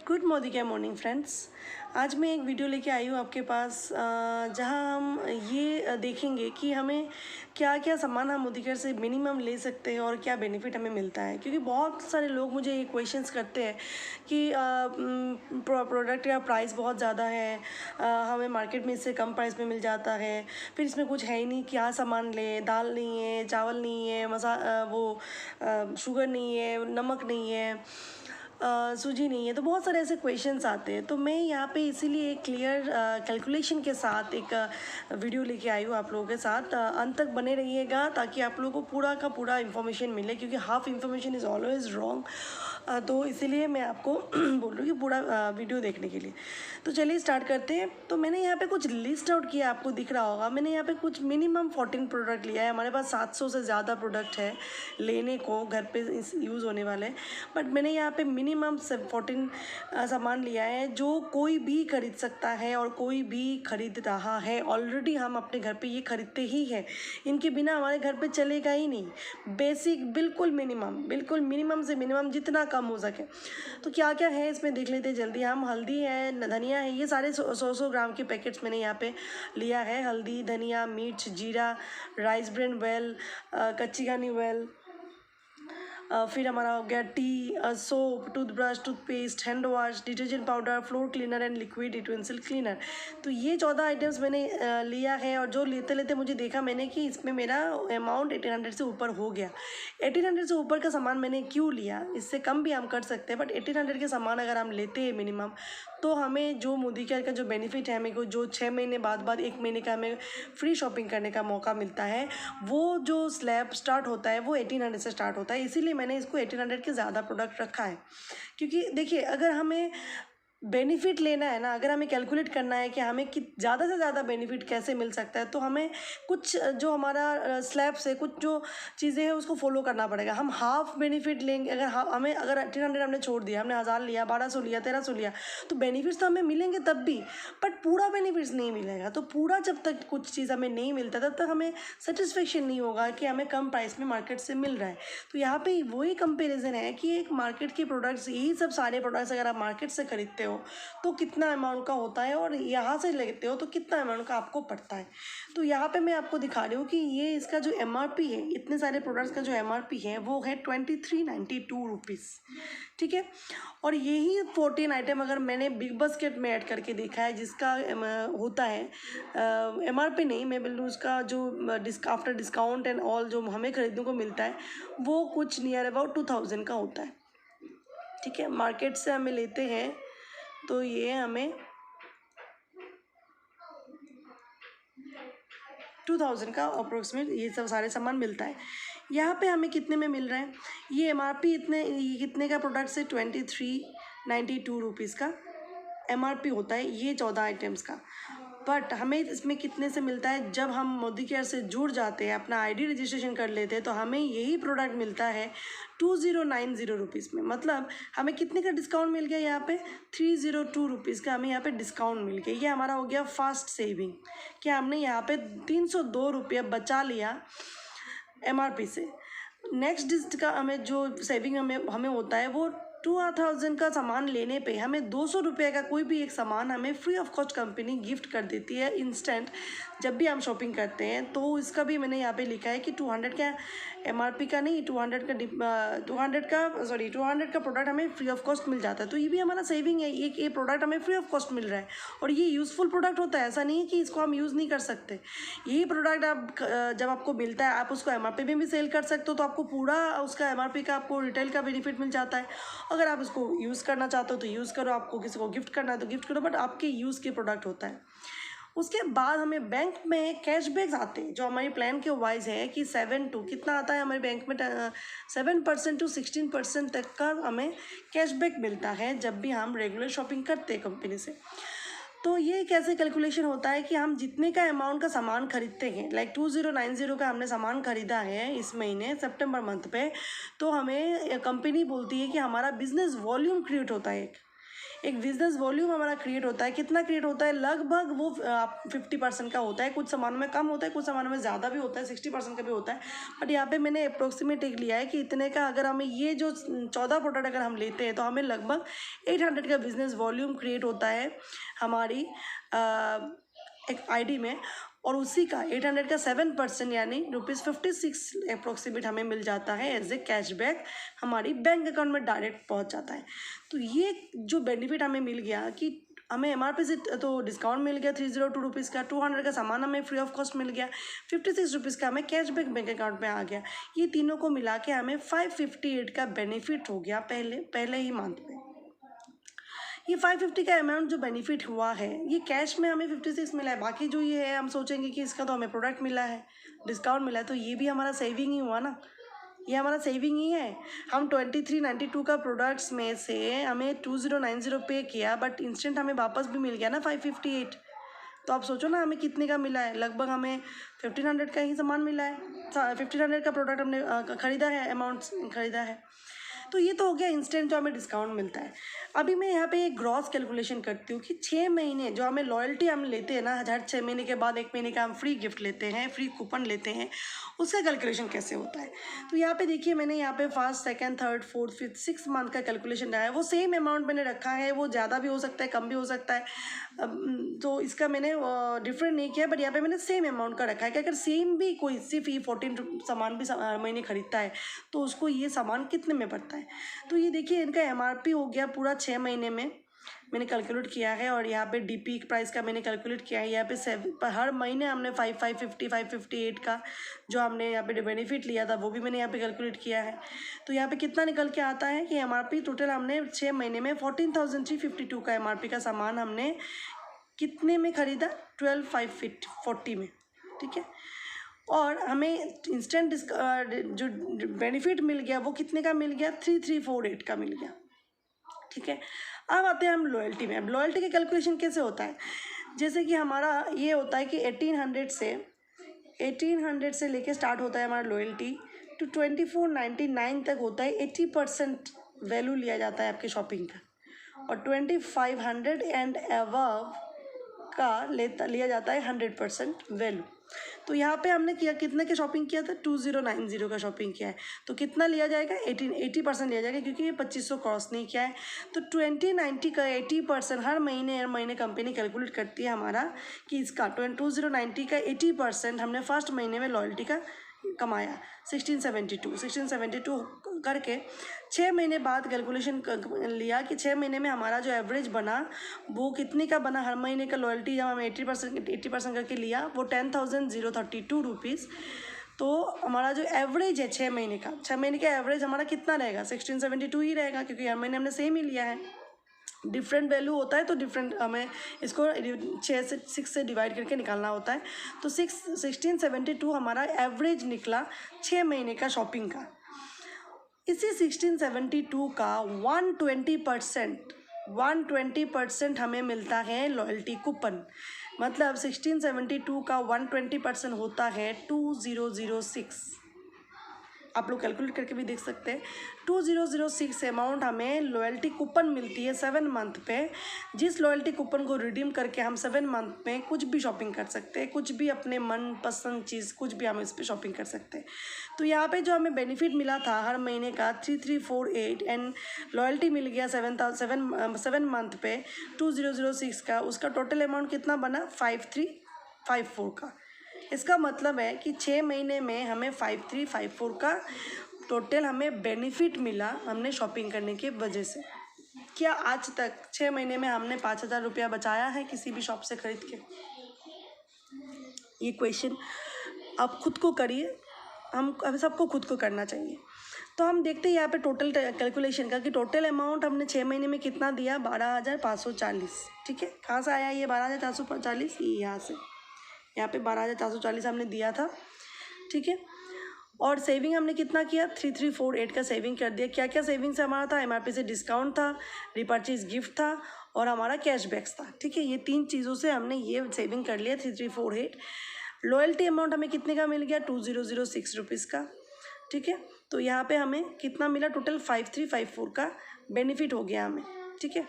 Good morning friends. आज मैं एक वीडियो लेके आई हूँ आपके पास जहाँ हम ये देखेंगे कि हमें क्या क्या सामान हम मोदी केयर से मिनिमम ले सकते हैं और क्या बेनिफिट हमें मिलता है। क्योंकि बहुत सारे लोग मुझे ये क्वेश्चंस करते हैं कि प्रोडक्ट का प्राइस बहुत ज़्यादा है, हमें मार्केट में इससे कम प्राइस में मिल जाता है, फिर इसमें कुछ है ही नहीं, क्या सामान लें, दाल नहीं है, चावल नहीं है, शुगर नहीं है, नमक नहीं है, सूजी नहीं है। तो बहुत सारे ऐसे क्वेश्चंस आते हैं। तो मैं यहाँ पे इसीलिए एक क्लियर कैलकुलेशन के साथ एक वीडियो लेके आई हूँ आप लोगों के साथ। अंत तक बने रहिएगा ताकि आप लोगों को पूरा का पूरा इन्फॉर्मेशन मिले, क्योंकि half information is always wrong. तो इसीलिए मैं आपको बोल रही हूँ कि पूरा वीडियो देखने के लिए। तो चलिए स्टार्ट करते हैं। तो मैंने यहाँ पे कुछ लिस्ट आउट किया, आपको दिख रहा होगा। मैंने यहाँ पे कुछ मिनिमम 14 प्रोडक्ट लिया है। हमारे पास 700 से ज़्यादा प्रोडक्ट है लेने को, घर पे यूज़ होने वाले। बट मैंने यहाँ पे मिनिमम 14 सामान लिया है जो कोई भी खरीद सकता है और कोई भी खरीद रहा है। ऑलरेडी हम अपने घर पे ये खरीदते ही हैं, इनके बिना हमारे घर पे चलेगा ही नहीं। बेसिक बिल्कुल मिनिमम से मिनिमम जितना कम हो सके। तो क्या क्या है इसमें देख लेते हैं जल्दी हम। हल्दी है, धनिया है, ये सारे 100 ग्राम के पैकेट्स मैंने यहाँ पे लिया है। हल्दी, धनिया, मिर्च, जीरा, राइस ब्रेन वेल, कच्ची घानी वेल, फिर हमारा हो गया T, soap, toothbrush, toothpaste, hand wash, detergent powder, floor cleaner and liquid utensil cleaner. तो ये 14 आइटम्स मैंने लिया है। और जो लेते लेते मुझे देखा मैंने कि इसमें मेरा अमाउंट 1800 से ऊपर हो गया। 1800 से ऊपर का सामान मैंने क्यों लिया, इससे कम भी हम कर सकते हैं, बट 1800 के सामान अगर हम लेते हैं मिनिमम, तो हमें जो मोदी केयर का जो बेनिफिट है, हमें को जो 6 महीने बाद 1 महीने का हमें फ्री शॉपिंग करने का मौका मिलता है, वो जो स्लैब स्टार्ट होता है वो 1800 से स्टार्ट होता है। इसीलिए मैंने इसको 1800 के ज़्यादा प्रोडक्ट रखा है। क्योंकि देखिए, अगर हमें बेनिफिट लेना है ना, अगर हमें कैलकुलेट करना है कि हमें कि ज़्यादा से ज़्यादा बेनिफिट कैसे मिल सकता है, तो हमें कुछ जो हमारा स्लैब से कुछ जो चीज़ें हैं उसको फॉलो करना पड़ेगा। हम हाफ बेनिफिट लेंगे, अगर 1800 हमने छोड़ दिया, हमने 1000 लिया, 1200 लिया, 1300 लिया, तो बेनिफिट्स तो हमें मिलेंगे तब भी, बट पूरा बेनिफिट्स नहीं मिलेगा। तो पूरा जब तक कुछ चीज़ हमें नहीं मिलता तब तक हमें सेटिस्फेक्शन नहीं होगा कि हमें कम प्राइस में मार्केट से मिल रहा है। तो यहाँ पे वही कंपेरिजन है कि एक मार्केट के प्रोडक्ट्स, यही सब सारे प्रोडक्ट्स अगर आप मार्केट से खरीदते हो तो कितना अमाउंट का होता है, और यहाँ से लेते हो तो कितना अमाउंट का आपको पड़ता है। तो यहाँ पे मैं आपको दिखा रही हूँ कि ये इसका जो MRP है, इतने सारे प्रोडक्ट्स का जो MRP है वो है 2392 रुपीज़। ठीक है। और यही 14 आइटम अगर मैंने बिग बास्केट में ऐड करके देखा है, जिसका होता है MRP नहीं, मैं बोलूँ उसका जो आफ्टर डिस्काउंट एंड ऑल जो हमें खरीदने को मिलता है, वो कुछ नियर अबाउट 2000 का होता है। ठीक है। मार्केट से हमें लेते हैं तो ये हमें 2000 का अप्रोक्सीमेट ये सब सारे सामान मिलता है। यहाँ पे हमें कितने में मिल रहा है, ये MRP कितने का प्रोडक्ट से 2392 रुपीज़ का MRP होता है ये 14 आइटम्स का। बट हमें इसमें कितने से मिलता है, जब हम मोदी केयर से जुड़ जाते हैं, अपना ID रजिस्ट्रेशन कर लेते हैं, तो हमें यही प्रोडक्ट मिलता है 2090 रुपीज़ में। मतलब हमें कितने का डिस्काउंट मिल गया, यहाँ पे 302 रुपीज़ का हमें यहाँ पे डिस्काउंट मिल गया। ये हमारा हो गया फास्ट सेविंग, क्या हमने यहाँ पे 302 रुपये बचा लिया MRP से। नेक्स्ट डिस्ट का हमें जो सेविंग हमें होता है वो 2000 का सामान लेने पे हमें 200 रुपये का कोई भी एक सामान हमें free of cost company gift कर देती है इंस्टेंट, जब भी हम शॉपिंग करते हैं। तो इसका भी मैंने यहाँ पे लिखा है कि 200 का MRP का नहीं, 200 का प्रोडक्ट हमें फ्री ऑफ कॉस्ट मिल जाता है। तो ये भी हमारा सेविंग है, ये प्रोडक्ट हमें फ्री ऑफ कॉस्ट मिल रहा है और ये यूज़फुल प्रोडक्ट होता है। ऐसा नहीं है कि इसको हम यूज़ नहीं कर सकते। यही प्रोडक्ट आप जब आपको मिलता है, आप उसको MRP में भी सेल कर सकते हो, तो आपको पूरा उसका MRP का आपको रिटेल का बेनिफिट मिल जाता है। अगर आप उसको यूज़ करना चाहते हो तो यूज़ करो, आपको किसी को गिफ्ट करना है तो गिफ्ट करो, बट आपके यूज़ के प्रोडक्ट होता है। उसके बाद हमें बैंक में कैशबैक्स आते हैं, जो हमारी प्लान के वाइज है कि 7 to कितना आता है हमारे बैंक में 7% to 16% तक का हमें कैशबैक मिलता है जब भी हम रेगुलर शॉपिंग करते हैं कंपनी से। तो ये कैसे कैलकुलेशन होता है कि हम जितने का अमाउंट का सामान खरीदते हैं, लाइक 2090 का हमने सामान खरीदा है इस महीने सितंबर मंथ पे, तो हमें कंपनी बोलती है कि हमारा बिजनेस वॉल्यूम क्रिएट होता है एक बिजनेस वॉल्यूम हमारा क्रिएट होता है। कितना क्रिएट होता है? लगभग वो 50% का होता है। कुछ सामानों में कम होता है, कुछ सामानों में ज़्यादा भी होता है, 60% का भी होता है। बट यहाँ पे मैंने अप्रोक्सीमेट एक लिया है कि इतने का अगर हमें ये जो 14 प्रोडक्ट अगर हम लेते हैं तो हमें लगभग 800 का बिजनेस वॉल्यूम क्रिएट होता है हमारी एक आईडी में। और उसी का 800 का 7% यानी ₹56 अप्रोक्सीमेट हमें मिल जाता है एज ए कैशबैक, हमारी बैंक अकाउंट में डायरेक्ट पहुंच जाता है। तो ये जो बेनिफिट हमें मिल गया कि हमें MRP से तो डिस्काउंट मिल गया 302 रुपीज़ का, 200 का सामान हमें फ्री ऑफ कॉस्ट मिल गया, 56 रुपीज़ का हमें कैशबैक बैंक अकाउंट में आ गया। ये तीनों को मिला के हमें 558 का बेनिफिट हो गया पहले ही मंथ में। ये 550 का अमाउंट जो बेनिफिट हुआ है ये कैश में हमें 56 मिला है। बाकी जो ये है हम सोचेंगे कि इसका तो हमें प्रोडक्ट मिला है, डिस्काउंट मिला है, तो ये भी हमारा सेविंग ही हुआ ना, ये हमारा सेविंग ही है। हम 2392 का प्रोडक्ट्स में से हमें 2090 पे किया, बट इंस्टेंट हमें वापस भी मिल गया ना 558। तो आप सोचो ना हमें कितने का मिला है, लगभग हमें 1500 का ही सामान मिला है, 1500 का प्रोडक्ट हमने ख़रीदा है, अमाउंट ख़रीदा है। तो ये तो हो गया इंस्टेंट जो हमें डिस्काउंट मिलता है। अभी मैं यहाँ पे एक ग्रॉस कैलकुलेशन करती हूँ कि 6 महीने जो हमें लॉयल्टी हम लेते हैं ना, हर 6 महीने के बाद 1 महीने का हम फ्री गिफ्ट लेते हैं, फ्री कूपन लेते हैं, उसका कैलकुलेशन कैसे होता है। तो यहाँ पे देखिए मैंने यहाँ पे first, second, third, fourth, fifth, 6 month का कैलकुलेशन रहा है। वो सेम अमाउंट मैंने रखा है, वो ज़्यादा भी हो सकता है, कम भी हो सकता है, तो इसका मैंने डिफरेंट नहीं किया, बट यहाँ पे मैंने सेम अमाउंट का रखा है कि अगर सेम भी कोई सिर्फ ये 14 सामान भी महीने खरीदता है तो उसको ये सामान कितने में पड़ता है। तो ये देखिए इनका MRP हो गया पूरा 6 महीने में मैंने कैलकुलेट किया है, और यहाँ पे DP प्राइस का मैंने कैलकुलेट किया है। यहाँ पे हर महीने हमने 550 558 का जो हमने यहाँ पे बेनिफिट लिया था वो भी मैंने यहाँ पे कैलकुलेट किया है। तो यहाँ पे कितना निकल के आता है कि MRP टोटल हमने 6 महीने में 14,352 का MRP का सामान हमने कितने में ख़रीदा? 12,540 में, ठीक है। और हमें इंस्टेंट जो बेनिफिट मिल गया वो कितने का मिल गया? 3348 का मिल गया, ठीक है। अब आते हैं हम लॉयल्टी में। अब लॉयल्टी का कैलकुलेशन कैसे होता है? जैसे कि हमारा ये होता है कि 1800 से लेके स्टार्ट होता है हमारा लॉयल्टी टू 2499 तक होता है। 80% वैल्यू लिया जाता है आपके शॉपिंग का, और 2500 एंड अबव का लिया जाता है 100% वैल्यू। तो यहाँ पे हमने कितने के शॉपिंग किया था? 2090 का शॉपिंग किया है, तो कितना लिया जाएगा? 80% लिया जाएगा, क्योंकि ये 2500 क्रॉस नहीं किया है। तो 2090 का 80% हर महीने कंपनी कैलकुलेट करती है हमारा कि इसका 2090 का 80% हमने फर्स्ट महीने में लॉयल्टी का कमाया 1672 करके 6 महीने बाद कैलकुलेशन लिया कि 6 महीने में हमारा जो एवरेज बना वो कितने का बना। हर महीने का लॉयल्टी जब हम 80% करके लिया वो 10,032 रुपीज़। तो हमारा जो एवरेज है 6 महीने का एवरेज हमारा कितना रहेगा? 1672 ही रहेगा, क्योंकि हर महीने हमने सेम ही लिया है। डिफरेंट वैल्यू होता है तो डिफरेंट हमें इसको 6 से डिवाइड करके निकालना होता है। तो 1672 हमारा एवरेज निकला 6 महीने का शॉपिंग का। इसी 1672 का 120% हमें मिलता है लॉयल्टी कूपन। मतलब 1672 का 120% होता है 2006। आप लोग कैलकुलेट करके भी देख सकते हैं। 2006 अमाउंट हमें लॉयल्टी कूपन मिलती है 7 मंथ पे, जिस लॉयल्टी कूपन को रिडीम करके हम 7 मंथ में कुछ भी शॉपिंग कर सकते हैं, कुछ भी अपने मन पसंद चीज़ कुछ भी हम इस पर शॉपिंग कर सकते हैं। तो यहाँ पे जो हमें बेनिफिट मिला था हर महीने का 3348 एंड लॉयल्टी मिल गया 7 मंथ पे 2006 का, उसका टोटल अमाउंट कितना बना? 5354 का। इसका मतलब है कि 6 महीने में हमें 5354 का टोटल हमें बेनिफिट मिला हमने शॉपिंग करने की वजह से। क्या आज तक 6 महीने में हमने 5,000 रुपया बचाया है किसी भी शॉप से खरीद के? ये क्वेश्चन आप खुद को करिए, हम सबको खुद को करना चाहिए। तो हम देखते हैं यहाँ पे टोटल कैलकुलेशन का कि टोटल अमाउंट हमने 6 महीने में कितना दिया? 12,540, ठीक है। कहाँ से आया ये 12,440? ये यहाँ से, यहाँ पे 12,440 हमने दिया था, ठीक है। और सेविंग हमने कितना किया? 3348 का सेविंग कर दिया। क्या क्या सेविंग से हमारा था? MRP से डिस्काउंट था, रिपर्चेज गिफ्ट था, और हमारा कैशबैक्स था, ठीक है। ये 3 चीज़ों से हमने ये सेविंग कर लिया 3348। लॉयल्टी अमाउंट हमें कितने का मिल गया? 2006 रुपीज़ का, ठीक है। तो यहाँ पे हमें कितना मिला? टोटल 5354 का बेनिफिट हो गया हमें, ठीक है।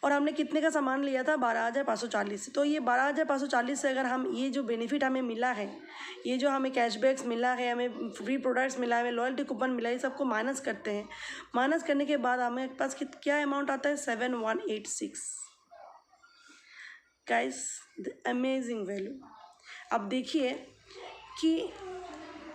और हमने कितने का सामान लिया था, 12,540। तो ये 12,540 से अगर हम ये जो बेनिफिट हमें मिला है, ये जो हमें कैशबैक्स मिला है, हमें फ्री प्रोडक्ट्स मिला है, हमें लॉयल्टी कूपन मिला है, ये सबको माइनस करते हैं। माइनस करने के बाद हमें पास क्या अमाउंट आता है, 7186। Guys, the amazing value. अब देखिए कि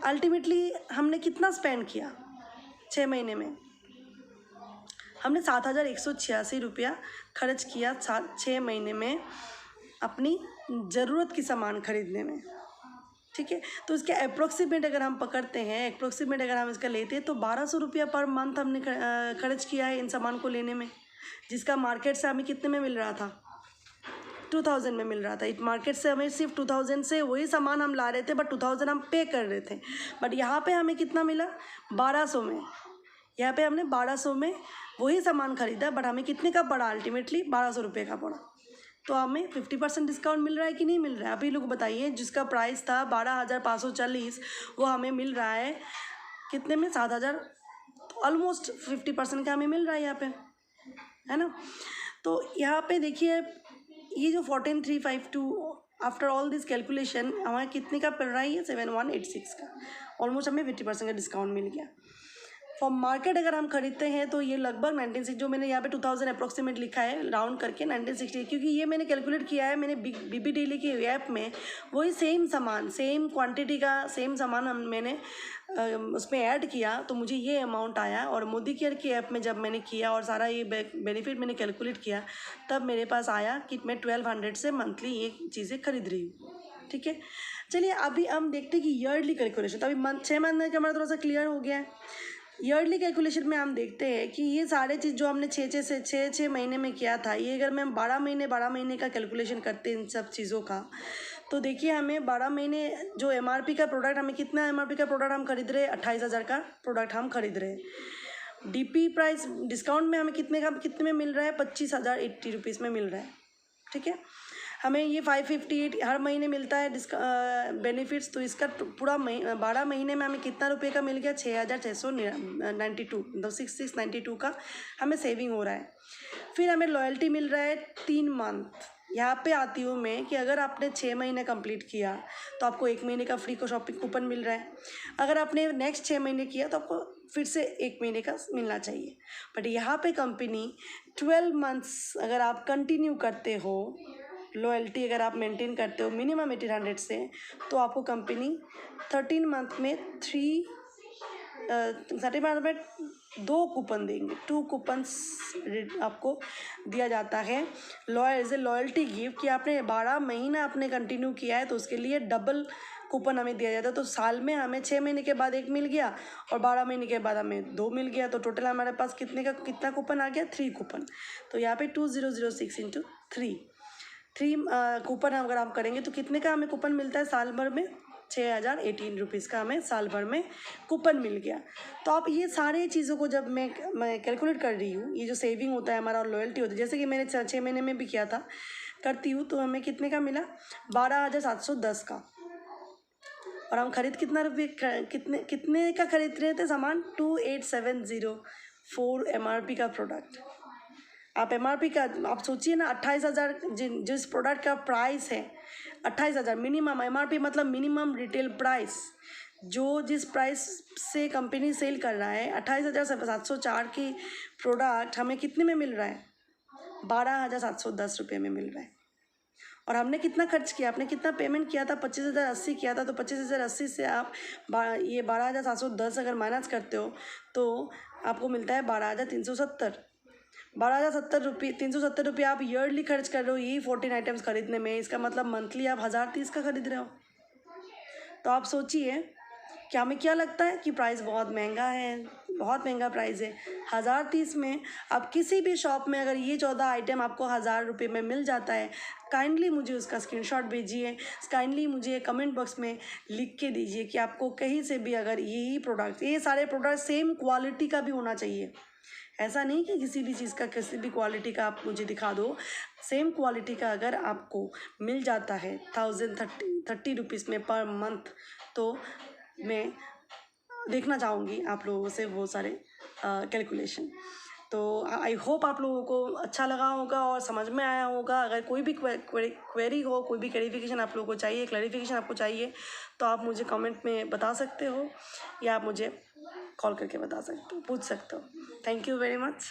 अल्टीमेटली हमने कितना स्पेंड किया 6 महीने में। हमने 7,186 रुपया खर्च किया 6 महीने में अपनी ज़रूरत की सामान खरीदने में, ठीक है। तो इसके अप्रोक्सीमेट अगर हम पकड़ते हैं, अप्रोक्सीमेट अगर हम इसका लेते हैं तो 1,200 रुपया पर मंथ हमने खर्च किया है इन सामान को लेने में, जिसका मार्केट से हमें कितने में मिल रहा था, 2000 में मिल रहा था। इट मार्केट से हमें सिर्फ 2000 से वही सामान हम ला रहे थे, बट 2000 हम पे कर रहे थे। बट यहाँ पे हमें कितना मिला, 1200 में। यहाँ पे हमने 1200 में वही सामान खरीदा, बट हमें कितने का पड़ा, अल्टीमेटली 1200 रुपये का पड़ा। तो हमें 50% डिस्काउंट मिल रहा है कि नहीं मिल रहा है, अभी लोग बताइए। जिसका प्राइस था 12,540 वो हमें मिल रहा है कितने में, 7,000। तो ऑलमोस्ट 50% का हमें मिल रहा है यहाँ पे, है ना। तो यहाँ पे देखिए ये जो 14,352 आफ्टर ऑल दिस कैलकुलेशन हमारे कितने का पड़ रहा है, ये 7186 का। ऑलमोस्ट हमें 50% का डिस्काउंट मिल गया। फॉर मार्केट अगर हम खरीदते हैं तो ये लगभग 1960, जो मैंने यहाँ पे 2000 अप्रोक्सीमेट लिखा है राउंड करके 1960, क्योंकि ये मैंने कैलकुलेट किया है मैंने बीबी डेली के ऐप में। वही सेम सामान, सेम क्वांटिटी का सेम सामान मैंने उसमें ऐड किया तो मुझे ये अमाउंट आया। और मोदी केयर के ऐप में जब मैंने किया और सारा ये बेनिफिट मैंने कैलकुलेट किया, तब मेरे पास आया कि मैं 1200 से मंथली ये चीज़ें खरीद रही हूँ, ठीक है। चलिए अभी हम देखते हैं कि ईयरली कैलकुलेशन। तो अभी 6 महीने का हमारा थोड़ा सा क्लियर हो गया है। ईयरली कैलकुलेशन में हम देखते हैं कि ये सारे चीज़ जो हमने 6 महीने में किया था, ये अगर मैं 12 महीने का कैलकुलेशन करते हैं इन सब चीज़ों का, तो देखिए हमें 12 महीने जो एमआरपी का प्रोडक्ट, हमें कितना एमआरपी का प्रोडक्ट हम खरीद रहे हैं, 28,000 का प्रोडक्ट हम खरीद रहे हैं। डीपी प्राइस डिस्काउंट में हमें कितने में मिल रहा है, 25,080 रुपीज़ में मिल रहा है, ठीक है। हमें ये 558 हर महीने मिलता है बेनिफिट्स। तो इसका पूरा 12 महीने में हमें कितना रुपये का मिल गया, 6,692, मतलब 6,692 का हमें सेविंग हो रहा है। फिर हमें लॉयल्टी मिल रहा है 3 मंथ। यहाँ पे आती हूँ मैं कि अगर आपने 6 महीने कंप्लीट किया तो आपको 1 महीने का फ्री को शॉपिंग कूपन मिल रहा है। अगर आपने नेक्स्ट 6 महीने किया तो आपको फिर से 1 महीने का मिलना चाहिए। बट यहाँ पे कंपनी 12 मंथ्स अगर आप कंटिन्यू करते हो, लॉयल्टी अगर आप मेंटेन करते हो मिनिमम 1800 से, तो आपको कंपनी 13 मंथ में 30 मंथ में 2 कूपन देंगे, 2 कूपन्स आपको दिया जाता है एज ए लॉयल्टी गिफ्ट कि आपने 12 महीना आपने कंटिन्यू किया है तो उसके लिए डबल कूपन हमें दिया जाता है। तो साल में हमें 6 महीने के बाद 1 मिल गया और 12 महीने के बाद हमें 2 मिल गया। तो टोटल हमारे पास कितना कूपन आ गया, 3 कूपन। तो यहाँ पे 2006 इंटू 3 कूपन अगर आप करेंगे तो कितने का हमें कूपन मिलता है साल भर में, 6,018 रुपीज़ का हमें साल भर में कूपन मिल गया। तो आप ये सारे चीज़ों को जब मैं कैलकुलेट कर रही हूँ, ये जो सेविंग होता है हमारा और लॉयल्टी होती है, जैसे कि मैंने 6 महीने में भी किया था, करती हूँ, तो हमें कितने का मिला, 12,710 का। और हम खरीद कितने का खरीद रहे थे सामान, 28,704 एमआरपी का प्रोडक्ट। आप एमआरपी का आप सोचिए ना, 28,000 जिस प्रोडक्ट का प्राइस है 28,000 मिनिमम एमआरपी, मतलब मिनिमम रिटेल प्राइस, जो जिस प्राइस से कंपनी सेल कर रहा है, 28,704 की प्रोडक्ट हमें कितने में मिल रहा है, 12,710 रुपये में मिल रहा है। और हमने कितना खर्च किया, आपने कितना पेमेंट किया था, 25,080 किया था। तो 25,080 से आप ये 12,710 अगर माइनस करते हो तो आपको मिलता है 12,370। 370 रुपये आप ईयरली खर्च कर रहे हो यही 14 आइटम्स खरीदने में। इसका मतलब मंथली आप 1,030 का खरीद रहे हो। तो आप सोचिए कि हमें क्या लगता है कि प्राइस बहुत महंगा है, बहुत महंगा प्राइस है। 1,030 में आप किसी भी शॉप में अगर ये 14 आइटम आपको 1,000 रुपये में मिल जाता है, काइंडली मुझे उसका स्क्रीनशॉट भेजिए, काइंडली मुझे कमेंट बॉक्स में लिख के दीजिए कि आपको कहीं से भी अगर यही प्रोडक्ट, ये सारे प्रोडक्ट सेम क्वालिटी का भी होना चाहिए। ऐसा नहीं कि किसी भी चीज़ का किसी भी क्वालिटी का आप मुझे दिखा दो, सेम क्वालिटी का अगर आपको मिल जाता है 1,030 रुपीज़ में पर मंथ, तो मैं देखना चाहूँगी आप लोगों से वो सारे कैलकुलेशन। तो आई होप आप लोगों को अच्छा लगा होगा और समझ में आया होगा। अगर कोई भी क्वेरी हो, कोई भी क्लैरिफिकेशन आप लोगों को चाहिए, क्लैरिफिकेशन आपको चाहिए, तो आप मुझे कमेंट में बता सकते हो या आप मुझे कॉल करके बता सकते हो, पूछ सकते हो। Thank you very much.